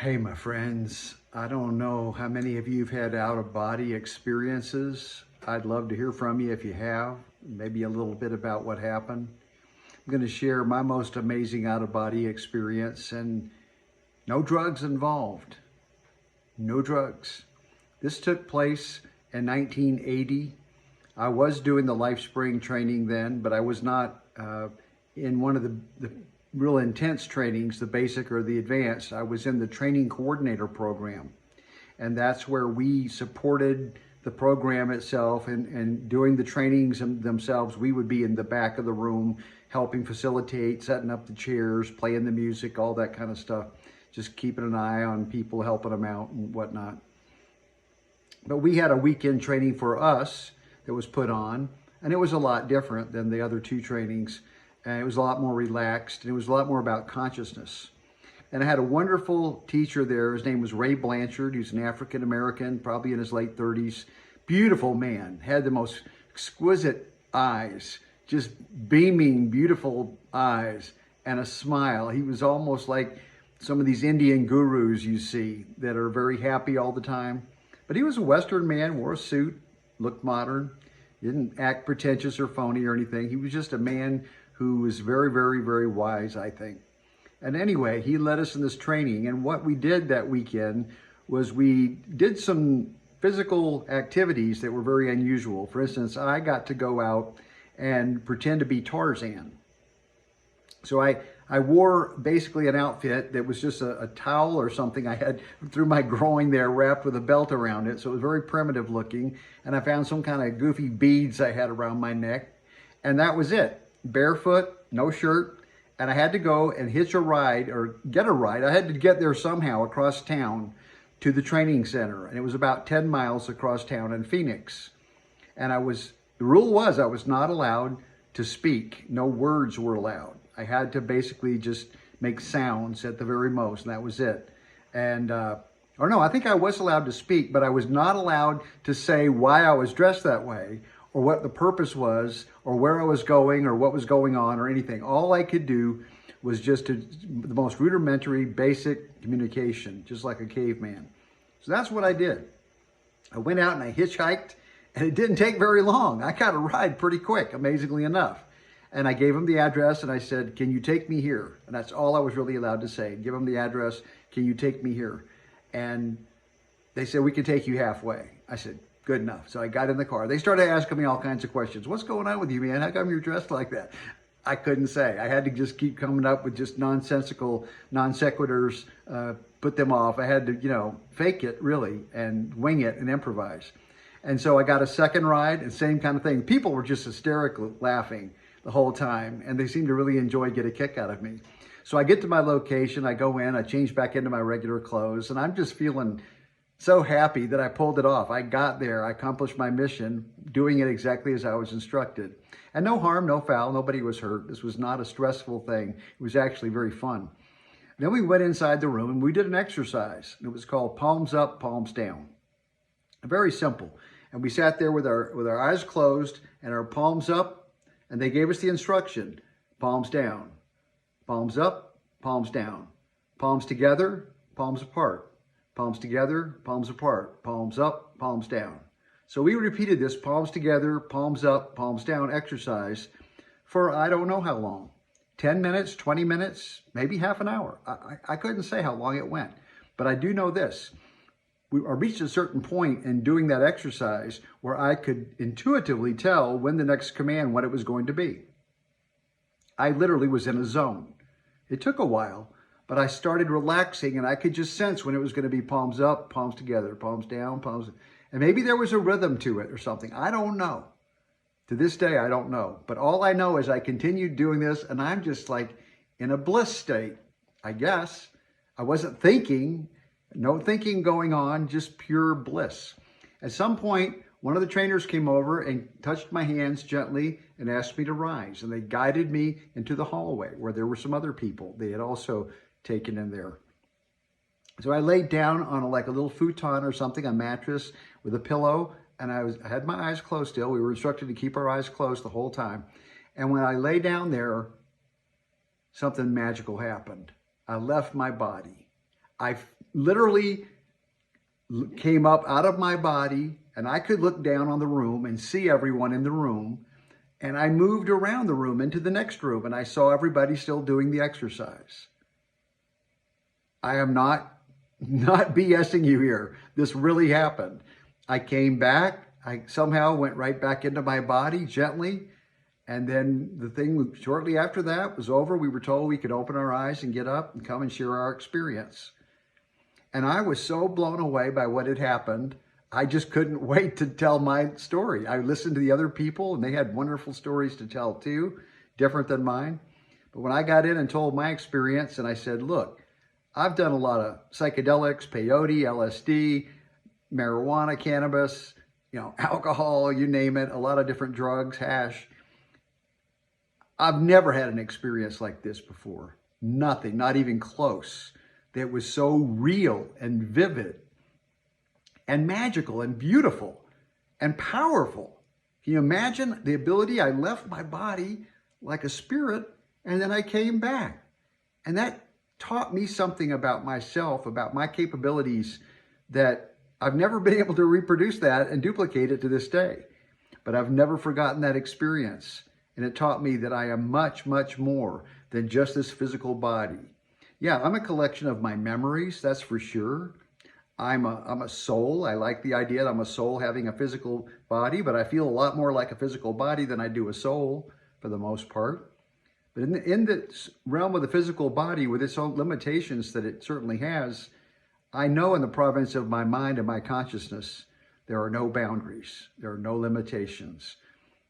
Hey, my friends, I don't know how many of you have had out-of-body experiences. I'd love to hear from you if you have, maybe a little bit about what happened. I'm going to share my most amazing out-of-body experience, and no drugs involved. No drugs. This took place in 1980. I was doing the LifeSpring training then, but I was not in one of the real intense trainings, the basic or the advanced. I was in the training coordinator program. And that's where we supported the program itself and doing the trainings themselves. We would be in the back of the room, helping facilitate, setting up the chairs, playing the music, all that kind of stuff. Just keeping an eye on people, helping them out and whatnot. But we had a weekend training for us that was put on, and it was a lot different than the other two trainings. And it was a lot more relaxed, and it was a lot more about consciousness. And I had a wonderful teacher there. His name was Ray Blanchard. He was an African-American, probably in his late 30s. Beautiful man, had the most exquisite eyes, just beaming, beautiful eyes, and a smile. He was almost like some of these Indian gurus you see that are very happy all the time. But he was a Western man, wore a suit, looked modern, didn't act pretentious or phony or anything. He was just a man who was very, very, very wise, I think. And anyway, he led us in this training. And what we did that weekend was we did some physical activities that were very unusual. For instance, I got to go out and pretend to be Tarzan. So I wore basically an outfit that was just a towel or something I had through my groin there wrapped with a belt around it. So it was very primitive looking. And I found some kind of goofy beads I had around my neck. And that was it. Barefoot, no shirt. And I had to go and hitch a ride or get a ride. I had to get there somehow across town to the training center. And it was about 10 miles across town in Phoenix. And the rule was I was not allowed to speak. No words were allowed. I had to basically just make sounds at the very most, and that was it. And, or no, I think I was allowed to speak, but I was not allowed to say why I was dressed that way, or what the purpose was, or where I was going, or what was going on, or anything. All I could do was just the most rudimentary, basic communication, just like a caveman. So that's what I did. I went out and I hitchhiked, and it didn't take very long. I got a ride pretty quick, amazingly enough. And I gave him the address, and I said, "Can you take me here?" And that's all I was really allowed to say. Give him the address, "Can you take me here?" And they said, "We can take you halfway." I said, "Good enough." So I got in the car. They started asking me all kinds of questions. "What's going on with you, man? How come you're dressed like that?" I couldn't say. I had to just keep coming up with just nonsensical non sequiturs, put them off. I had to, fake it really and wing it and improvise. And so I got a second ride and same kind of thing. People were just hysterically laughing the whole time, and they seemed to really get a kick out of me. So I get to my location, I go in, I change back into my regular clothes, and I'm just feeling so happy that I pulled it off. I got there, I accomplished my mission, doing it exactly as I was instructed. And no harm, no foul, nobody was hurt. This was not a stressful thing. It was actually very fun. Then we went inside the room and we did an exercise. It was called palms up, palms down. Very simple. And we sat there with our eyes closed and our palms up, and they gave us the instruction: palms down, palms up, palms down, palms together, palms apart, palms together, palms apart, palms up, palms down. So we repeated this palms together, palms up, palms down exercise for I don't know how long, 10 minutes, 20 minutes, maybe half an hour. I couldn't say how long it went, but I do know this. I reached a certain point in doing that exercise where I could intuitively tell when the next command, what it was going to be. I literally was in a zone. It took a while, but I started relaxing and I could just sense when it was going to be palms up, palms together, palms down, palms. And maybe there was a rhythm to it or something. I don't know. To this day, I don't know. But all I know is I continued doing this and I'm just like in a bliss state, I guess. I wasn't thinking. No thinking going on, just pure bliss. At some point, one of the trainers came over and touched my hands gently and asked me to rise. And they guided me into the hallway where there were some other people they had also taken in there. So I laid down on like a little futon or something, a mattress with a pillow, and I had my eyes closed still. We were instructed to keep our eyes closed the whole time. And when I lay down there, something magical happened. I left my body. I literally came up out of my body and I could look down on the room and see everyone in the room. And I moved around the room into the next room and I saw everybody still doing the exercise. I am not BSing you here. This really happened. I came back. I somehow went right back into my body gently. And then the thing shortly after that was over. We were told we could open our eyes and get up and come and share our experience. And I was so blown away by what had happened. I just couldn't wait to tell my story. I listened to the other people and they had wonderful stories to tell too, different than mine. But when I got in and told my experience and I said, look, I've done a lot of psychedelics, peyote, LSD, marijuana, cannabis, alcohol, you name it, a lot of different drugs, hash. I've never had an experience like this before. Nothing, not even close. That was so real and vivid and magical and beautiful and powerful. Can you imagine the ability? I left my body like a spirit and then I came back. And that taught me something about myself, about my capabilities, that I've never been able to reproduce that and duplicate it to this day. But I've never forgotten that experience. And it taught me that I am much, much more than just this physical body. Yeah, I'm a collection of my memories, that's for sure. I'm a soul. I like the idea that I'm a soul having a physical body, but I feel a lot more like a physical body than I do a soul for the most part. But in the realm of the physical body, with its own limitations that it certainly has, I know in the province of my mind and my consciousness, there are no boundaries. There are no limitations.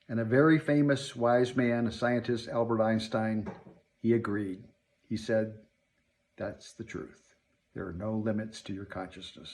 And a very famous wise man, a scientist, Albert Einstein, he agreed. He said, that's the truth. There are no limits to your consciousness.